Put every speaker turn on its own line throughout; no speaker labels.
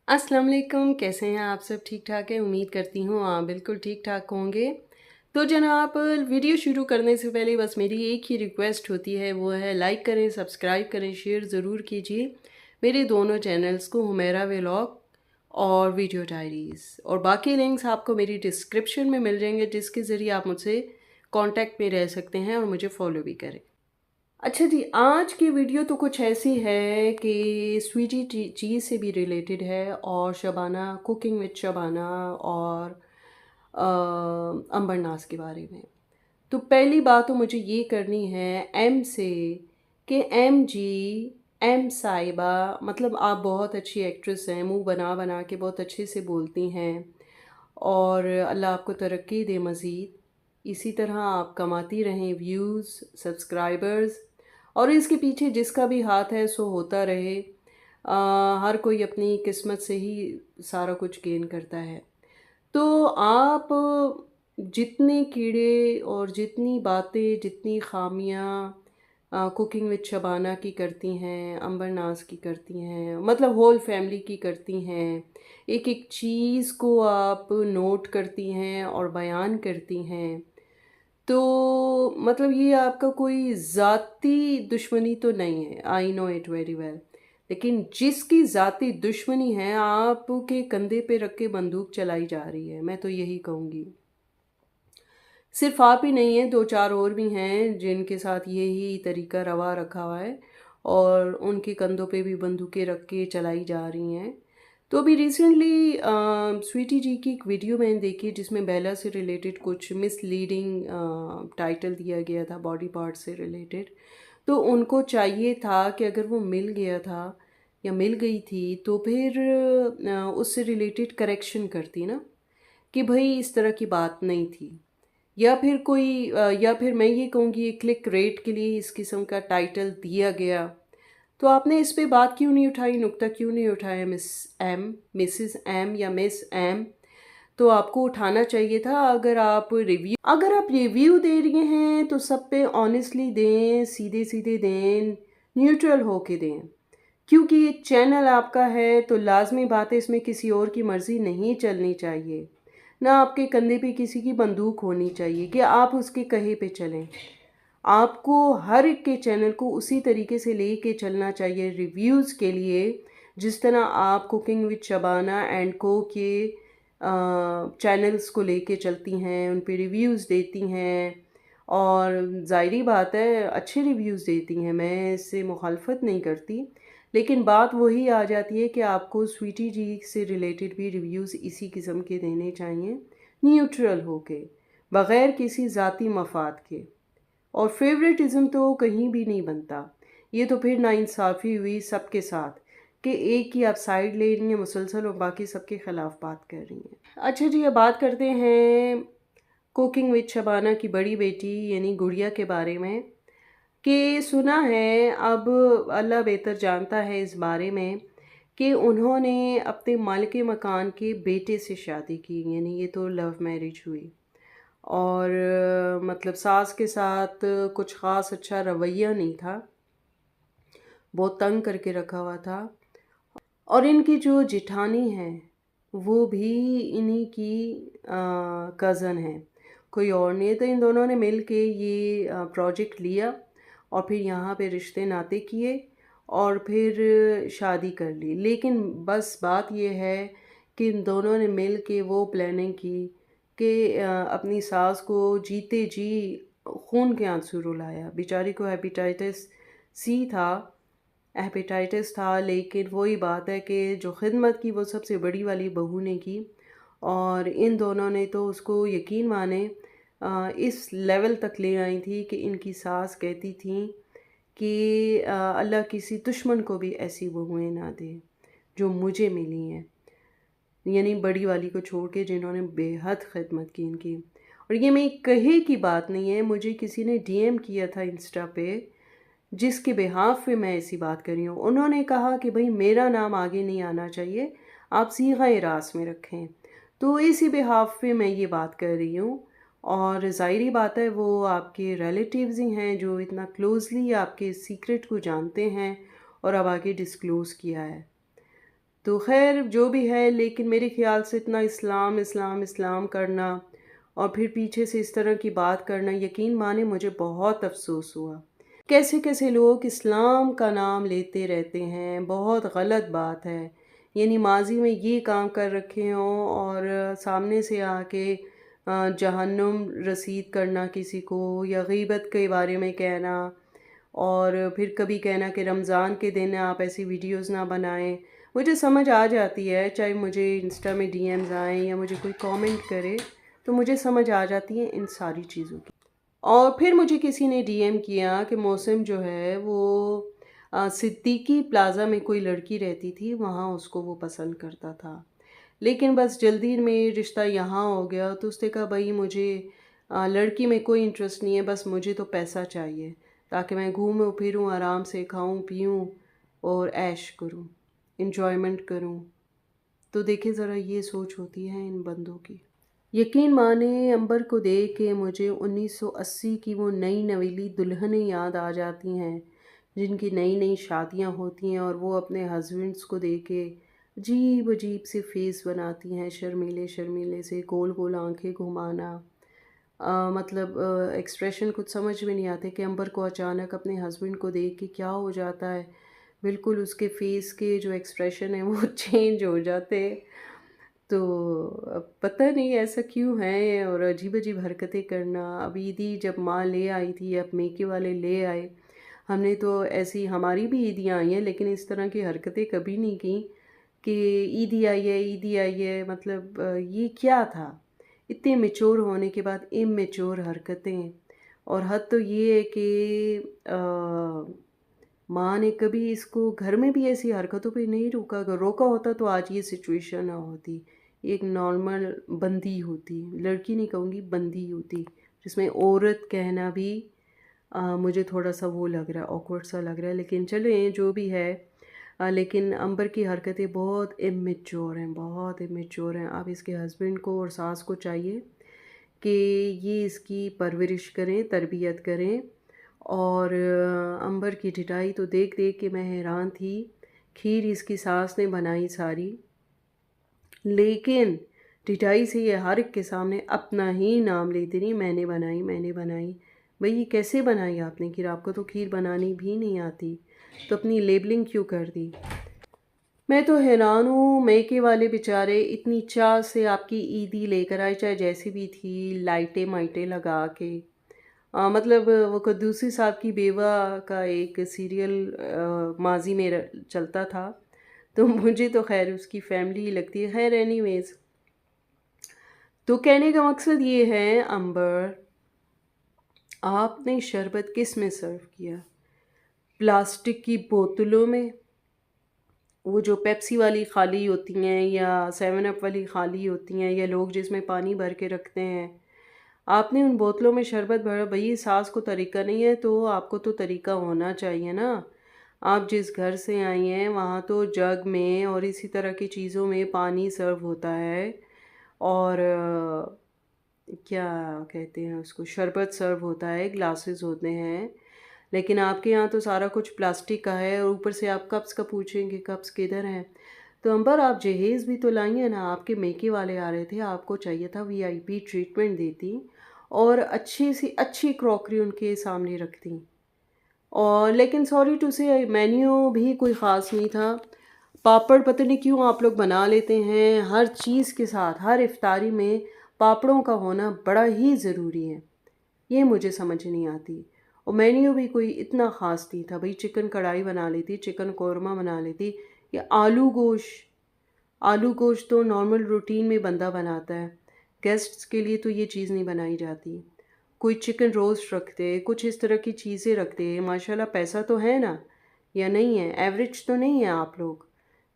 अस्सलाम वालेकुम, कैसे हैं आप सब? ठीक ठाक हैं? उम्मीद करती हूँ आप बिल्कुल ठीक ठाक होंगे। तो जनाब, वीडियो शुरू करने से पहले बस मेरी एक ही रिक्वेस्ट होती है, वो है लाइक करें, सब्सक्राइब करें, शेयर ज़रूर कीजिए मेरे दोनों चैनल्स को, हुमैरा व्लॉग और वीडियो डायरीज़। और बाकी लिंक्स आपको मेरी डिस्क्रिप्शन में मिल जाएंगे, जिसके ज़रिए आप मुझसे कांटेक्ट में रह सकते हैं और मुझे फॉलो भी करें। अच्छा जी, आज की वीडियो तो कुछ ऐसी है कि स्वीटी चीज़ से भी रिलेटेड है, और शबाना, कुकिंग विद शबाना, और अंबर नाज के बारे में। तो पहली बात तो मुझे ये करनी है एम से, कि एम जी, एम साहिबा, मतलब आप बहुत अच्छी एक्ट्रेस हैं, मुंह बना बना के बहुत अच्छे से बोलती हैं, और अल्लाह आपको तरक्की दे मज़ीद। इसी तरह आप कमाती रहें व्यूज़, सब्सक्राइबर्स, और इसके पीछे जिसका भी हाथ है सो होता रहे। हर कोई अपनी किस्मत से ही सारा कुछ गेन करता है। तो आप जितने कीड़े और जितनी बातें, जितनी खामियां कुकिंग विद शबाना की करती हैं, अंबर नाज की करती हैं, मतलब होल फैमिली की करती हैं, एक एक चीज़ को आप नोट करती हैं और बयान करती हैं, तो मतलब ये आपका कोई ज़ाती दुश्मनी तो नहीं है, I know it very well. लेकिन जिसकी ज़ाती दुश्मनी है, आपके कंधे पे रख के बंदूक चलाई जा रही है, मैं तो यही कहूँगी। सिर्फ आप ही नहीं हैं, दो चार और भी हैं जिनके साथ यही तरीका रवा रखा हुआ है, और उनके कंधों पे भी बंदूकें रख के चलाई जा रही हैं। तो अभी रिसेंटली स्वीटी जी की एक वीडियो मैंने देखी, जिसमें बेला से रिलेटेड कुछ मिसलीडिंग टाइटल दिया गया था, बॉडी पार्ट से रिलेटेड। तो उनको चाहिए था कि अगर वो मिल गया था या मिल गई थी, तो फिर उससे रिलेटेड करेक्शन करती ना, कि भाई इस तरह की बात नहीं थी। या फिर कोई या फिर मैं ये कहूँगी, क्लिक रेट के लिए इस किस्म का टाइटल दिया गया, तो आपने इस पे बात क्यों नहीं उठाई, नुक्ता क्यों नहीं उठाया? मिस एम, मिसेस एम या मिस एम, तो आपको उठाना चाहिए था। अगर आप रिव्यू दे रही हैं तो सब पे ऑनेस्टली दें, सीधे सीधे दें, न्यूट्रल होके दें, क्योंकि ये चैनल आपका है, तो लाजमी बात है इसमें किसी और की मर्ज़ी नहीं चलनी चाहिए। ना आपके कंधे पे किसी की बंदूक होनी चाहिए कि आप उसके कहे पे चलें। आपको हर एक के चैनल को उसी तरीके से लेके चलना चाहिए रिव्यूज़ के लिए, जिस तरह आप कुकिंग विद शबाना एंड को के चैनल्स को लेके चलती हैं, उन पे रिव्यूज़ देती हैं, और ज़ाहिरी बात है अच्छे रिव्यूज़ देती हैं, मैं इससे मुखालफत नहीं करती। लेकिन बात वही आ जाती है कि आपको स्वीटी जी से रिलेटेड भी रिव्यूज़ इसी किस्म के देने चाहिए, न्यूट्रल होके, बग़ैर किसी ज़ाती मफाद के। और फेवरेटिज़्म तो कहीं भी नहीं बनता। ये तो फिर नाइंसाफ़ी हुई सबके साथ, कि एक ही आप साइड ले रही हैं मुसलसल और बाकी सबके ख़िलाफ़ बात कर रही हैं। अच्छा जी, अब बात करते हैं कुकिंग विद शबाना की बड़ी बेटी यानी गुड़िया के बारे में, कि सुना है, अब अल्लाह बेहतर जानता है इस बारे में, कि उन्होंने अपने मालिक मकान के बेटे से शादी की, यानी ये तो लव मैरिज हुई। और मतलब सास के साथ कुछ ख़ास अच्छा रवैया नहीं था, बहुत तंग करके रखा हुआ था। और इनकी जो जिठानी है वो भी इन्हीं की कज़न है, कोई और नहीं है। तो इन दोनों ने मिल के ये प्रोजेक्ट लिया, और फिर यहाँ पे रिश्ते नाते किए, और फिर शादी कर ली। लेकिन बस बात ये है कि इन दोनों ने मिल के वो प्लानिंग की कि अपनी सास को जीते जी खून के आंसू रुलाया। बेचारी को हेपेटाइटिस था, लेकिन वही बात है कि जो खिदमत की वो सबसे बड़ी वाली बहू ने की, और इन दोनों ने तो उसको यकीन माने इस लेवल तक ले आई थी कि इनकी सास कहती थी कि अल्लाह किसी दुश्मन को भी ऐसी बहुएं ना दे जो मुझे मिली हैं, यानी बड़ी वाली को छोड़ के, जिन्होंने बेहद खिदमत की इनकी। और ये मैं कहे की बात नहीं है, मुझे किसी ने डीएम किया था इंस्टा पे, जिसके बिहाफ पे मैं ऐसी बात कर रही हूँ। उन्होंने कहा कि भाई मेरा नाम आगे नहीं आना चाहिए, आप सीग़ा रास में रखें। तो इसी बिहाफ पे मैं ये बात कर रही हूँ, और ज़ाहिरी बात है वो आपके रिलेटिव्स ही हैं जो इतना क्लोज़ली आपके सीक्रेट को जानते हैं और अब आगे डिस्क्लोज़ किया है। तो ख़ैर जो भी है, लेकिन मेरे ख़्याल से इतना इस्लाम इस्लाम इस्लाम करना और फिर पीछे से इस तरह की बात करना, यकीन माने मुझे बहुत अफ़सोस हुआ। कैसे कैसे लोग इस्लाम का नाम लेते रहते हैं, बहुत गलत बात है। यानी माज़ी में ये काम कर रखे हों और सामने से आके जहन्नुम रसीद करना किसी को, या गीबत के बारे में कहना, और फिर कभी कहना कि रमज़ान के दिन आप ऐसी वीडियोस ना बनाएं। मुझे समझ आ जाती है, चाहे मुझे इंस्टा में डीएम्स आएँ या मुझे कोई कमेंट करे, तो मुझे समझ आ जाती है इन सारी चीज़ों की। और फिर मुझे किसी ने डीएम किया कि मौसम जो है वो सिद्दीकी प्लाज़ा में कोई लड़की रहती थी, वहाँ उसको वो पसंद करता था। लेकिन बस जल्दी में रिश्ता यहाँ हो गया, तो उसने कहा भाई मुझे लड़की में कोई इंटरेस्ट नहीं है, बस मुझे तो पैसा चाहिए ताकि मैं घूमूं फिरूं, आराम से खाऊं पीऊं और ऐश करूं, इंजॉयमेंट करूं। तो देखिए ज़रा ये सोच होती है इन बंदों की। यकीन माने अंबर को देख के मुझे 1980 की वो नई नवेली दुल्हनें याद आ जाती हैं, जिनकी नई नई शादियां होती हैं और वो अपने हस्बैंड्स को देख के अजीब अजीब से फेस बनाती हैं, शर्मीले शर्मीले से, गोल गोल आंखें घुमाना। मतलब एक्सप्रेशन कुछ समझ में नहीं आते कि अंबर को अचानक अपने हस्बैंड को देख के क्या हो जाता है। बिल्कुल उसके फेस के जो एक्सप्रेशन है वो चेंज हो जाते हैं। तो अब पता नहीं ऐसा क्यों है, और अजीब-अजीब हरकतें करना। अब ईदी जब माँ ले आई थी, अब मेके वाले ले आए। हमने तो ऐसी हमारी भी ईदियाँ आई हैं, लेकिन इस तरह की हरकतें कभी नहीं की कि ईदी आई है, ईदी आई है। मतलब ये क्या था? इतने मैच्योर होने के बाद इमैच्योर हरकतें। और हद तो ये है कि माँ ने कभी इसको घर में भी ऐसी हरकतों पे नहीं रोका। अगर रोका होता तो आज ये सिचुएशन ना होती। एक नॉर्मल बंदी होती, लड़की नहीं कहूँगी, बंदी होती, जिसमें औरत कहना भी मुझे थोड़ा-सा वो लग रहा है, ऑकवर्ड सा लग रहा है। लेकिन चलें जो भी है। लेकिन अंबर की हरकतें बहुत इमैच्योर हैं, बहुत इमैच्योर हैं। अब इसके हस्बैंड को और सास को चाहिए कि ये इसकी परवरिश करें, तरबियत करें। और अंबर की ढिठाई तो देख देख के मैं हैरान थी। खीर इसकी सास ने बनाई सारी, लेकिन ढिठाई से ये हर एक के सामने अपना ही नाम लेती रही, मैंने बनाई मैंने बनाई। भाई ये कैसे बनाई आपने खीर? आपको तो खीर बनानी भी नहीं आती, तो अपनी लेबलिंग क्यों कर दी? मैं तो हैरान हूँ, मैके वाले बेचारे इतनी चाह से आपकी ईदी लेकर आए, चाहे जैसी भी थी, लाइटें माइटें लगा के। मतलब वो कद्दूसी साहब की बेवा का एक सीरियल माजी में चलता था, तो मुझे तो खैर उसकी फैमिली ही लगती है। खैर एनीवेज, तो कहने का मकसद ये है अंबर, आपने शरबत किस में सर्व किया? प्लास्टिक की बोतलों में? वो जो पेप्सी वाली खाली होती हैं या सेवन अप वाली खाली होती हैं, या लोग जिसमें पानी भर के रखते हैं, आपने उन बोतलों में शरबत भरा। भई सास को तरीका नहीं है तो आपको तो तरीका होना चाहिए ना। आप जिस घर से आई हैं वहाँ तो जग में और इसी तरह की चीज़ों में पानी सर्व होता है, और क्या कहते हैं उसको, शरबत सर्व होता है, ग्लासेस होते हैं। लेकिन आपके यहाँ तो सारा कुछ प्लास्टिक का है, और ऊपर से आप कप्स का पूछेंगे, कप्स किधर हैं? तो अंबर आप जहेज़ भी तो लाई हैं ना, आपके मेके वाले आ रहे थे, आपको चाहिए था वीआईपी ट्रीटमेंट देती और अच्छी सी अच्छी क्रॉकरी उनके सामने रखती। और लेकिन सॉरी टू से मेन्यू भी कोई ख़ास नहीं था। पापड़ पता नहीं क्यों आप लोग बना लेते हैं, हर चीज़ के साथ हर इफ्तारी में पापड़ों का होना बड़ा ही ज़रूरी है, ये मुझे समझ नहीं आती। और मेन्यू भी कोई इतना ख़ास नहीं था। भाई चिकन कढ़ाई बना लेती, चिकन कौरमा बना लेती, या आलू गोश्त। आलू गोश्त तो नॉर्मल रूटीन में बंदा बनाता है, गेस्ट्स के लिए तो ये चीज़ नहीं बनाई जाती। कोई चिकन रोस्ट रखते, कुछ इस तरह की चीज़ें रखते। माशाल्लाह पैसा तो है ना, या नहीं है? एवरेज तो नहीं है आप लोग?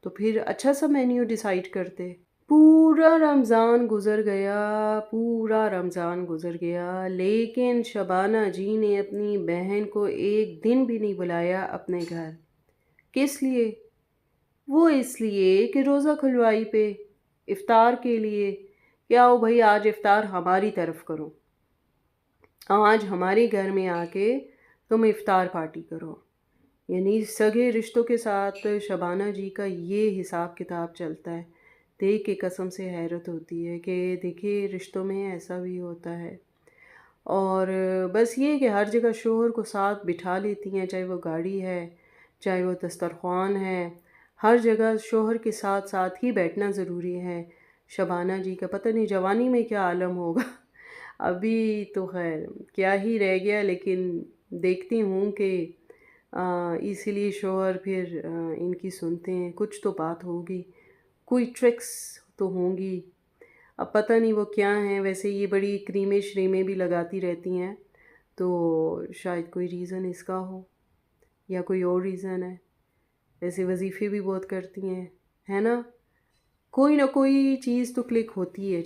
तो फिर अच्छा सा मेन्यू डिसाइड करते। पूरा रमज़ान गुज़र गया, पूरा रमज़ान गुज़र गया, लेकिन शबाना जी ने अपनी बहन को एक दिन भी नहीं बुलाया अपने घर। किस लिए? वो इसलिए कि रोज़ा खुलवाई पे, इफ़्तार के लिए। क्या हो भाई, आज इफ़्तार हमारी तरफ करो, आज हमारे घर में आके तुम इफ़्तार पार्टी करो। यानी सगे रिश्तों के साथ शबाना जी का ये हिसाब किताब चलता है। देख के कसम से हैरत होती है कि देखिए रिश्तों में ऐसा भी होता है। और बस ये है कि हर जगह शोहर को साथ बिठा लेती हैं, चाहे वो गाड़ी है, चाहे वो दस्तरख़्वान है, हर जगह शोहर के साथ साथ ही बैठना ज़रूरी है। शबाना जी का पता नहीं जवानी में क्या आलम होगा। अभी तो ख़ैर क्या ही रह गया, लेकिन देखती हूँ कि इसीलिए शोहर फिर इनकी सुनते हैं। कुछ तो बात होगी, कोई ट्रिक्स तो होंगी। अब पता नहीं वो क्या हैं, वैसे ये बड़ी क्रीमें श्रीमें भी लगाती रहती हैं, तो शायद कोई रीज़न इसका हो या कोई और रीज़न है। वैसे वज़ीफ़े भी बहुत करती हैं, है ना? कोई ना कोई चीज़ तो क्लिक होती है।